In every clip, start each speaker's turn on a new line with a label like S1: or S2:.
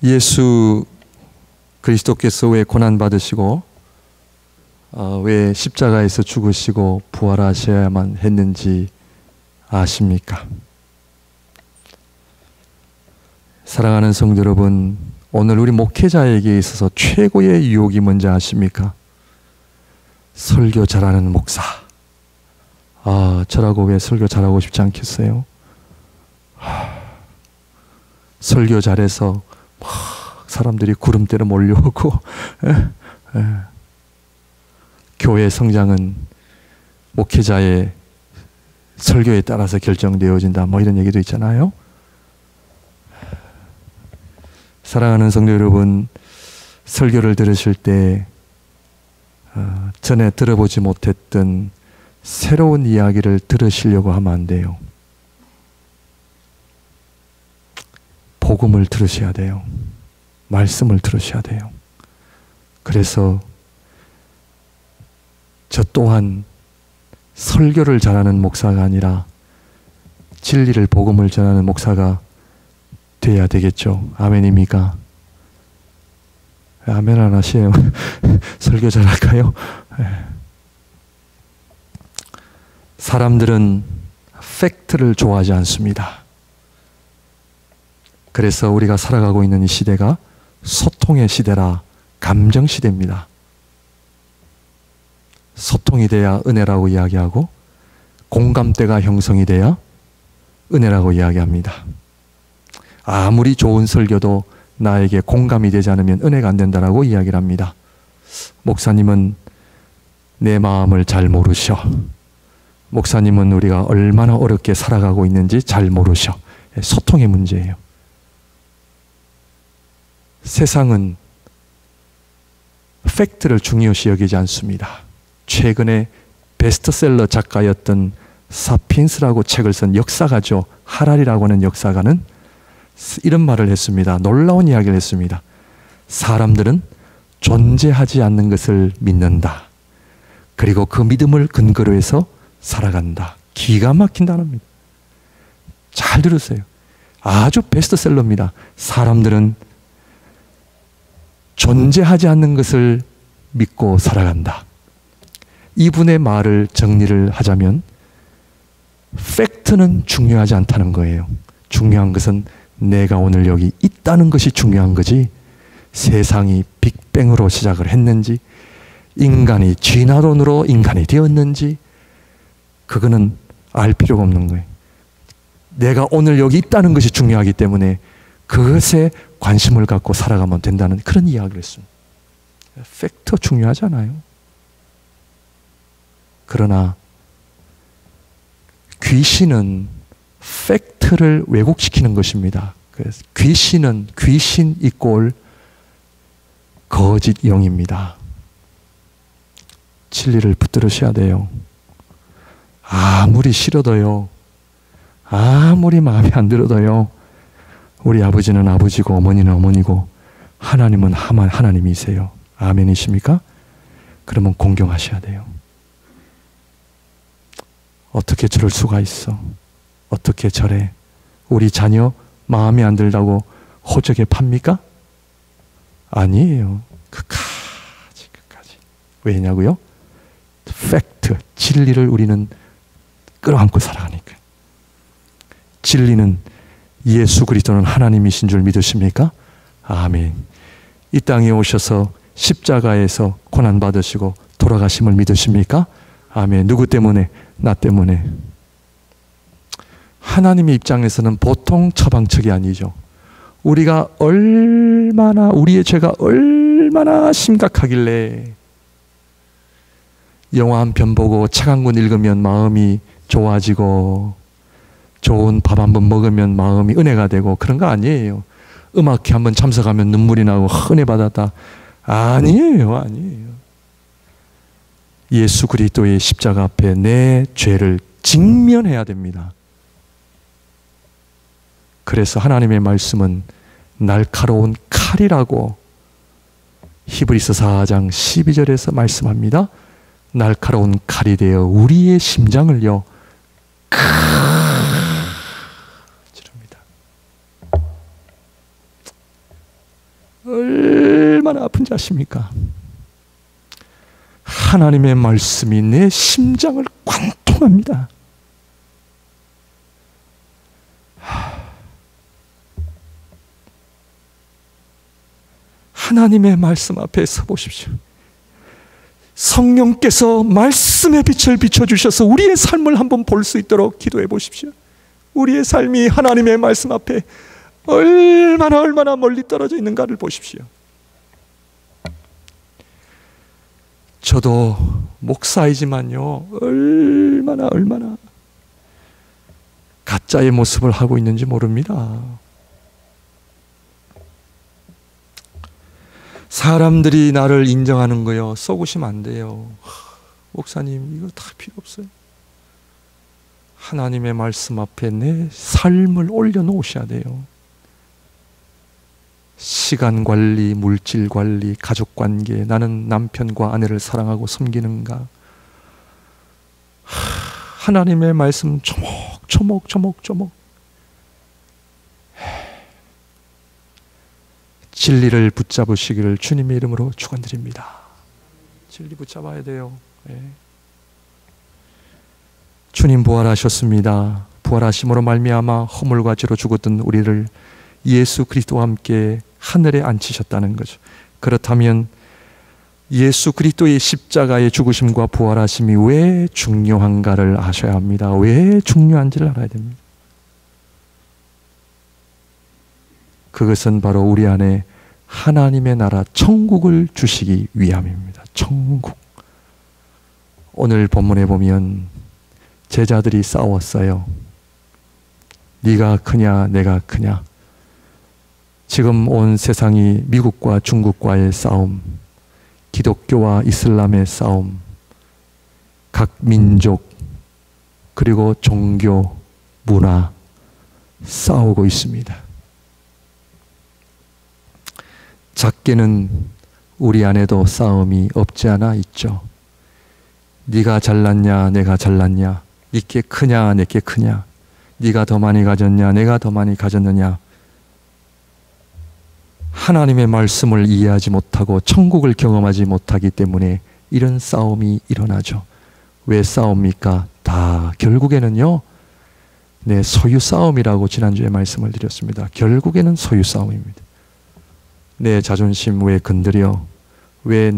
S1: 예수 그리스도께서 왜 고난받으시고 왜 십자가에서 죽으시고 부활하셔야만 했는지 아십니까? 사랑하는 성도 여러분, 오늘 우리 목회자에게 있어서 최고의 유혹이 뭔지 아십니까? 설교 잘하는 목사. 저라고 왜 설교 잘하고 싶지 않겠어요? 설교 잘해서 막 사람들이 구름대로 몰려오고 교회 성장은 목회자의 설교에 따라서 결정되어진다, 뭐 이런 얘기도 있잖아요. 사랑하는 성도 여러분, 설교를 들으실 때 전에 들어보지 못했던 새로운 이야기를 들으시려고 하면 안 돼요. 복음을 들으셔야 돼요. 말씀을 들으셔야 돼요. 그래서 저 또한 설교를 잘하는 목사가 아니라 진리를, 복음을 전하는 목사가 돼야 되겠죠. 아멘입니까? 아멘 안 하시네요. 설교 잘할까요? 사람들은 팩트를 좋아하지 않습니다. 그래서 우리가 살아가고 있는 이 시대가 소통의 시대라 감정 시대입니다. 소통이 돼야 은혜라고 이야기하고 공감대가 형성이 돼야 은혜라고 이야기합니다. 아무리 좋은 설교도 나에게 공감이 되지 않으면 은혜가 안 된다라고 이야기를 합니다. 목사님은 내 마음을 잘 모르셔. 목사님은 우리가 얼마나 어렵게 살아가고 있는지 잘 모르셔. 소통의 문제예요. 세상은 팩트를 중요시 여기지 않습니다. 최근에 베스트셀러 작가였던 사피엔스라고 책을 쓴 역사가죠. 하랄이라고 하는 역사가는 이런 말을 했습니다. 놀라운 이야기를 했습니다. 사람들은 존재하지 않는 것을 믿는다. 그리고 그 믿음을 근거로 해서 살아간다. 기가 막힌 단어입니다. 잘 들으세요. 아주 베스트셀러입니다. 사람들은 존재하지 않는 것을 믿고 살아간다. 이분의 말을 정리를 하자면 팩트는 중요하지 않다는 거예요. 중요한 것은 내가 오늘 여기 있다는 것이 중요한 거지, 세상이 빅뱅으로 시작을 했는지, 인간이 진화론으로 인간이 되었는지, 그거는 알 필요가 없는 거예요. 내가 오늘 여기 있다는 것이 중요하기 때문에 그것에 관심을 갖고 살아가면 된다는 그런 이야기를 했습니다. 팩트 중요하잖아요. 그러나 귀신은 팩트를 왜곡시키는 것입니다. 그래서 귀신 이꼴 거짓 영입니다. 진리를 붙들으셔야 돼요. 아무리 싫어도요, 아무리 마음에 안 들어도요, 우리 아버지는 아버지고 어머니는 어머니고 하나님은 하나님이세요. 아멘이십니까? 그러면 공경하셔야 돼요. 어떻게 저럴 수가 있어? 어떻게 저래? 우리 자녀 마음에 안 들다고 호적에 팝니까? 아니에요. 끝까지. 왜냐고요? 팩트, 진리를 우리는 끌어안고 살아가니까. 진리는 예수 그리스도는 하나님이신 줄 믿으십니까? 아멘. 이 땅에 오셔서 십자가에서 고난받으시고 돌아가심을 믿으십니까? 아멘. 누구 때문에? 나 때문에. 하나님의 입장에서는 보통 처방책이 아니죠. 우리가 얼마나, 우리의 죄가 얼마나 심각하길래 영화 한 편 보고 책 한 권 읽으면 마음이 좋아지고 좋은 밥 한 번 먹으면 마음이 은혜가 되고 그런 거 아니에요. 음악회 한번 참석하면 눈물이 나고 은혜 받았다. 아니에요. 예수 그리스도의 십자가 앞에 내 죄를 직면해야 됩니다. 그래서 하나님의 말씀은 날카로운 칼이라고 히브리서 4장 12절에서 말씀합니다. 날카로운 칼이 되어 우리의 심장을요 찌릅니다. 얼마나 아픈지 아십니까? 하나님의 말씀이 내 심장을 관통합니다. 하나님의 말씀 앞에 서 보십시오. 성령께서 말씀의 빛을 비춰주셔서 우리의 삶을 한번 볼 수 있도록 기도해 보십시오. 우리의 삶이 하나님의 말씀 앞에 얼마나 멀리 떨어져 있는가를 보십시오. 저도 목사이지만요, 얼마나 가짜의 모습을 하고 있는지 모릅니다. 사람들이 나를 인정하는 거요, 쏘구시면 안 돼요. 목사님, 이거 다 필요 없어요. 하나님의 말씀 앞에 내 삶을 올려놓으셔야 돼요. 시간 관리, 물질 관리, 가족 관계, 나는 남편과 아내를 사랑하고 섬기는가? 하나님의 말씀 조목 진리를 붙잡으시기를 주님의 이름으로 축원드립니다. 진리 붙잡아야 돼요. 네. 주님 부활하셨습니다. 부활하심으로 말미암아 허물과 죄로 죽었던 우리를 예수 그리스도와 함께 하늘에 앉히셨다는 거죠. 그렇다면 예수 그리스도의 십자가의 죽으심과 부활하심이 왜 중요한가를 아셔야 합니다. 왜 중요한지를 알아야 됩니다. 그것은 바로 우리 안에 하나님의 나라 천국을 주시기 위함입니다. 천국. 오늘 본문에 보면 제자들이 싸웠어요. 네가 크냐 내가 크냐. 지금 온 세상이 미국과 중국과의 싸움, 기독교와 이슬람의 싸움, 각 민족 그리고 종교, 문화 싸우고 있습니다. 작게는 우리 안에도 싸움이 없지 않아 있죠. 네가 잘났냐 내가 잘났냐, 네게 크냐 내게 크냐, 네가 더 많이 가졌냐 내가 더 많이 가졌느냐. 하나님의 말씀을 이해하지 못하고 천국을 경험하지 못하기 때문에 이런 싸움이 일어나죠. 왜 싸웁니까? 다 결국에는요, 내 소유 싸움이라고 지난주에 말씀을 드렸습니다. 결국에는 소유 싸움입니다. 내 자존심 왜 건드려? 왜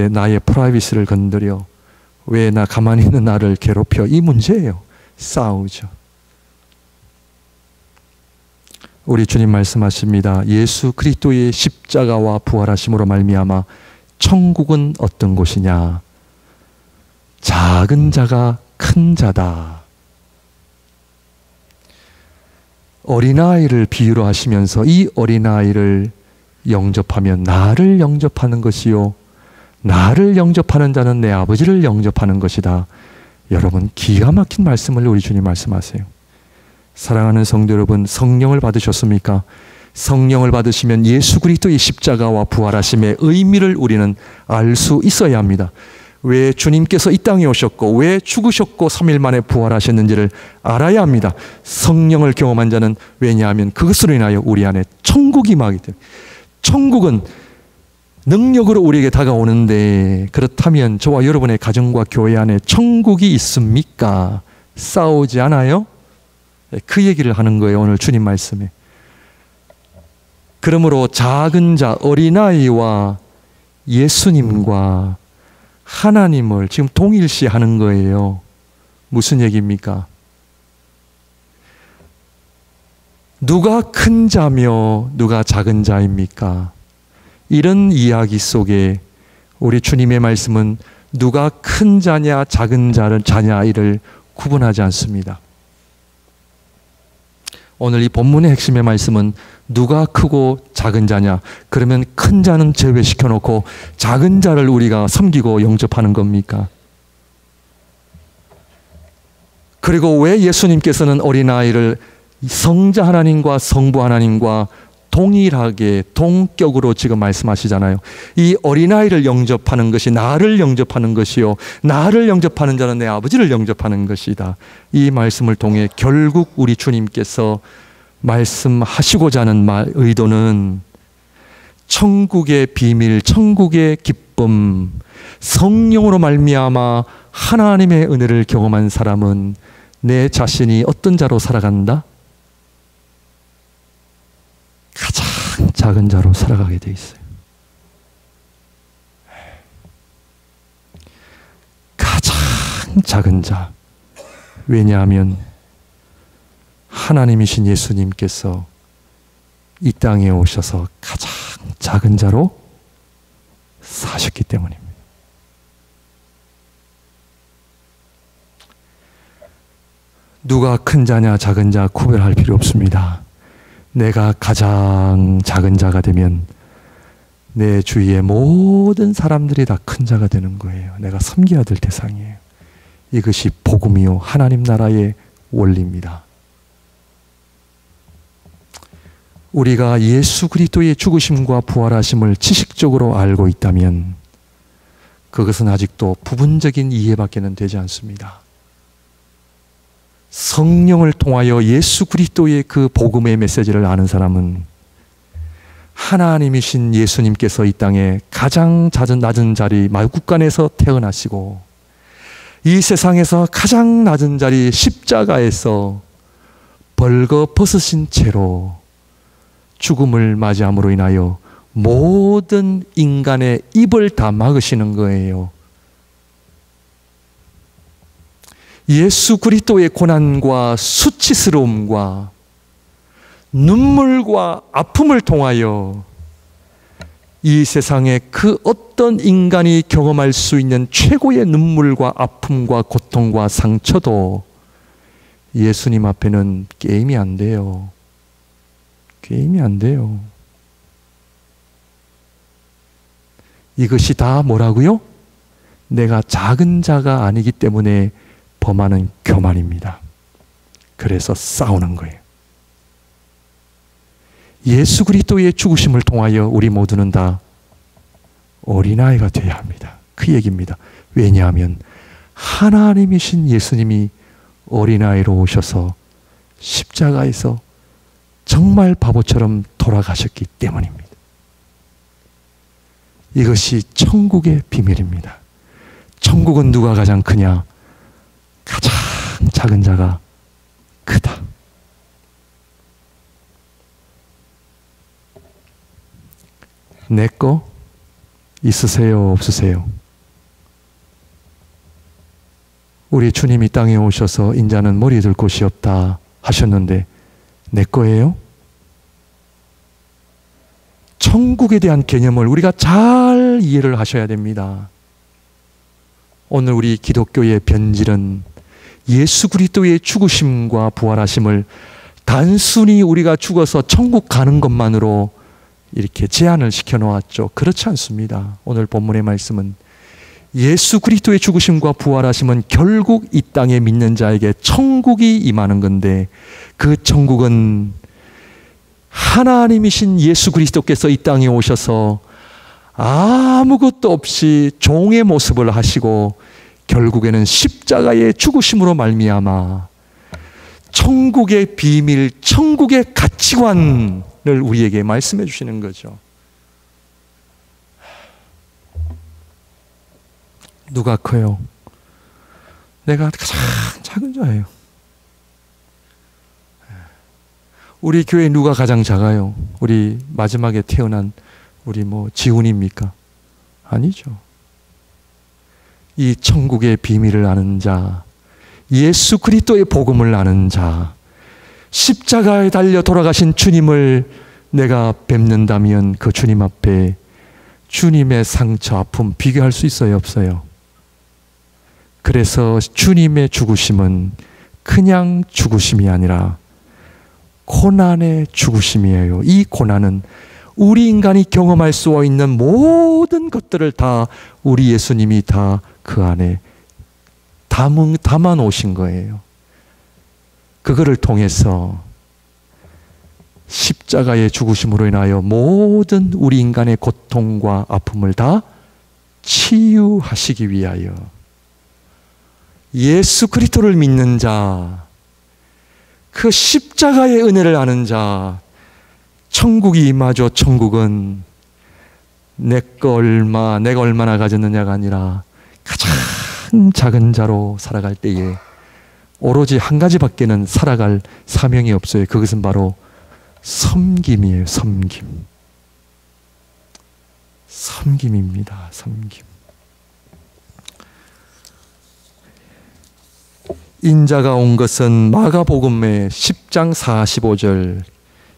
S1: 나의 프라이빗을 건드려? 왜 나 가만히 있는 나를 괴롭혀? 이 문제예요. 싸우죠. 우리 주님 말씀하십니다. 예수 그리스도의 십자가와 부활하심으로 말미암아 천국은 어떤 곳이냐? 작은 자가 큰 자다. 어린아이를 비유로 하시면서 이 어린아이를 영접하면 나를 영접하는 것이요, 나를 영접하는 자는 내 아버지를 영접하는 것이다. 여러분, 기가 막힌 말씀을 우리 주님 말씀하세요. 사랑하는 성도 여러분, 성령을 받으셨습니까? 성령을 받으시면 예수 그리스도의 십자가와 부활하심의 의미를 우리는 알 수 있어야 합니다. 왜 주님께서 이 땅에 오셨고 왜 죽으셨고 3일 만에 부활하셨는지를 알아야 합니다. 성령을 경험한 자는, 왜냐하면 그것으로 인하여 우리 안에 천국이 임하기 때문에. 천국은 능력으로 우리에게 다가오는데, 그렇다면 저와 여러분의 가정과 교회 안에 천국이 있습니까? 싸우지 않아요? 그 얘기를 하는 거예요, 오늘 주님 말씀에. 그러므로 작은 자, 어린아이와 예수님과 하나님을 지금 동일시하는 거예요. 무슨 얘기입니까? 누가 큰 자며 누가 작은 자입니까? 이런 이야기 속에 우리 주님의 말씀은 누가 큰 자냐 작은 자냐를 구분하지 않습니다. 오늘 이 본문의 핵심의 말씀은 누가 크고 작은 자냐? 그러면 큰 자는 제외시켜 놓고 작은 자를 우리가 섬기고 영접하는 겁니까? 그리고 왜 예수님께서는 어린아이를 성자 하나님과 성부 하나님과 동일하게 동격으로 지금 말씀하시잖아요. 이 어린아이를 영접하는 것이 나를 영접하는 것이요, 나를 영접하는 자는 내 아버지를 영접하는 것이다. 이 말씀을 통해 결국 우리 주님께서 말씀하시고자 하는 의도는 천국의 비밀, 천국의 기쁨, 성령으로 말미암아 하나님의 은혜를 경험한 사람은 내 자신이 어떤 자로 살아간다? 가장 작은 자로 살아가게 돼 있어요. 가장 작은 자. 왜냐하면 하나님이신 예수님께서 이 땅에 오셔서 가장 작은 자로 사셨기 때문입니다. 누가 큰 자냐 작은 자 구별할 필요 없습니다. 내가 가장 작은 자가 되면 내 주위의 모든 사람들이 다 큰 자가 되는 거예요. 내가 섬겨야 될 대상이에요. 이것이 복음이요 하나님 나라의 원리입니다. 우리가 예수 그리스도의 죽으심과 부활하심을 지식적으로 알고 있다면 그것은 아직도 부분적인 이해밖에는 되지 않습니다. 성령을 통하여 예수 그리스도의 그 복음의 메시지를 아는 사람은 하나님이신 예수님께서 이 땅에 가장 낮은 자리 마국간에서 태어나시고 이 세상에서 가장 낮은 자리 십자가에서 벌거벗으신 채로 죽음을 맞이함으로 인하여 모든 인간의 입을 다 막으시는 거예요. 예수 그리스도의 고난과 수치스러움과 눈물과 아픔을 통하여 이 세상에 그 어떤 인간이 경험할 수 있는 최고의 눈물과 아픔과 고통과 상처도 예수님 앞에는 게임이 안 돼요. 게임이 안 돼요. 이것이 다 뭐라고요? 내가 작은 자가 아니기 때문에 범하는 교만입니다. 그래서 싸우는 거예요. 예수 그리스도의 죽으심을 통하여 우리 모두는 다 어린아이가 되어야 합니다. 그 얘기입니다. 왜냐하면 하나님이신 예수님이 어린아이로 오셔서 십자가에서 정말 바보처럼 돌아가셨기 때문입니다. 이것이 천국의 비밀입니다. 천국은 누가 가장 크냐? 가장 작은 자가 크다. 내 거 있으세요? 없으세요? 우리 주님이 땅에 오셔서 인자는 머리 들 곳이 없다 하셨는데 내 거예요? 천국에 대한 개념을 우리가 잘 이해를 하셔야 됩니다. 오늘 우리 기독교의 변질은 예수 그리스도의 죽으심과 부활하심을 단순히 우리가 죽어서 천국 가는 것만으로 이렇게 제한을 시켜놓았죠. 그렇지 않습니다. 오늘 본문의 말씀은 예수 그리스도의 죽으심과 부활하심은 결국 이 땅에 믿는 자에게 천국이 임하는 건데 그 천국은 하나님이신 예수 그리스도께서 이 땅에 오셔서 아무것도 없이 종의 모습을 하시고 결국에는 십자가의 죽으심으로 말미암아 천국의 비밀, 천국의 가치관을 우리에게 말씀해 주시는 거죠. 누가 커요? 내가 가장 작은 자예요. 우리 교회 누가 가장 작아요? 우리 마지막에 태어난 우리 지훈입니까? 아니죠. 이 천국의 비밀을 아는 자, 예수 그리스도의 복음을 아는 자, 십자가에 달려 돌아가신 주님을 내가 뵙는다면 그 주님 앞에 주님의 상처, 아픔 비교할 수 있어요? 없어요? 그래서 주님의 죽으심은 그냥 죽으심이 아니라 고난의 죽으심이에요. 이 고난은 우리 인간이 경험할 수 있는 모든 것들을 다 우리 예수님이 다 그 안에 담아 놓으신 거예요. 그거를 통해서 십자가의 죽으심으로 인하여 모든 우리 인간의 고통과 아픔을 다 치유하시기 위하여 예수 그리스도를 믿는 자, 그 십자가의 은혜를 아는 자, 천국이 임하죠. 천국은 내가 얼마나 가졌느냐가 아니라 가장 작은 자로 살아갈 때에 오로지 한 가지밖에는 살아갈 사명이 없어요. 그것은 바로 섬김이에요. 섬김입니다. 섬김. 인자가 온 것은 마가복음의 10장 45절,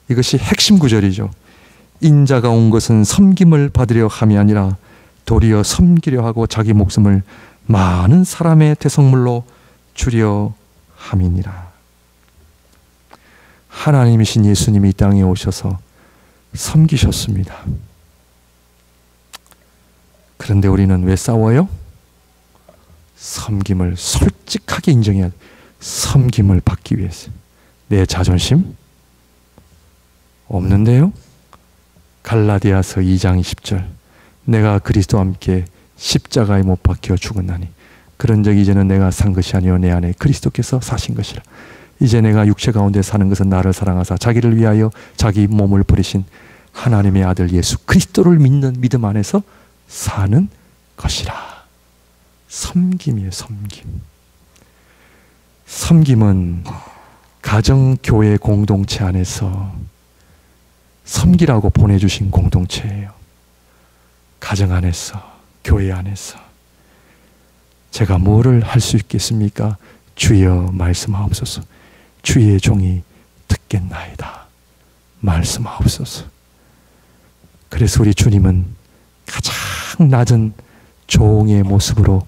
S1: 이것이 핵심 구절이죠. 인자가 온 것은 섬김을 받으려 함이 아니라 도리어 섬기려 하고 자기 목숨을 많은 사람의 대속물로 주려 함이니라. 하나님이신 예수님이 이 땅에 오셔서 섬기셨습니다. 그런데 우리는 왜 싸워요? 섬김을 솔직하게 인정해야 돼. 섬김을 받기 위해서. 내 자존심? 없는데요? 갈라디아서 2장 20절, 내가 그리스도와 함께 십자가에 못 박혀 죽었나니 그런즉 이제는 내가 산 것이 아니요 내 안에 그리스도께서 사신 것이라. 이제 내가 육체 가운데 사는 것은 나를 사랑하사 자기를 위하여 자기 몸을 버리신 하나님의 아들 예수 그리스도를 믿는 믿음 안에서 사는 것이라. 섬김이에요. 섬김은 가정교회 공동체 안에서 섬기라고 보내주신 공동체예요. 가정 안에서, 교회 안에서. 제가 뭐를 할 수 있겠습니까? 주여 말씀하옵소서. 주의 종이 듣겠나이다. 말씀하옵소서. 그래서 우리 주님은 가장 낮은 종의 모습으로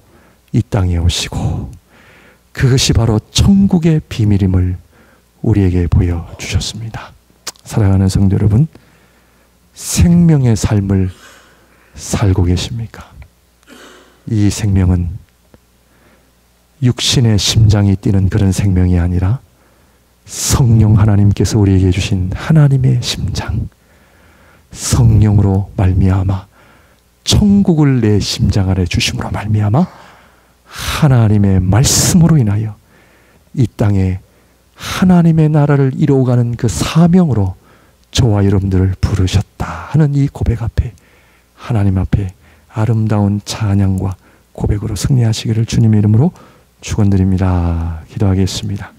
S1: 이 땅에 오시고 그것이 바로 천국의 비밀임을 우리에게 보여주셨습니다. 사랑하는 성도 여러분, 생명의 삶을 살고 계십니까? 이 생명은 육신의 심장이 뛰는 그런 생명이 아니라 성령 하나님께서 우리에게 주신 하나님의 심장, 성령으로 말미암아 천국을 내 심장 아래 주심으로 말미암아 하나님의 말씀으로 인하여 이 땅에 하나님의 나라를 이루어가는 그 사명으로 저와 여러분들을 부르셨다 하는 이 고백 앞에, 하나님 앞에 아름다운 찬양과 고백으로 승리하시기를 주님의 이름으로 축원드립니다. 기도하겠습니다.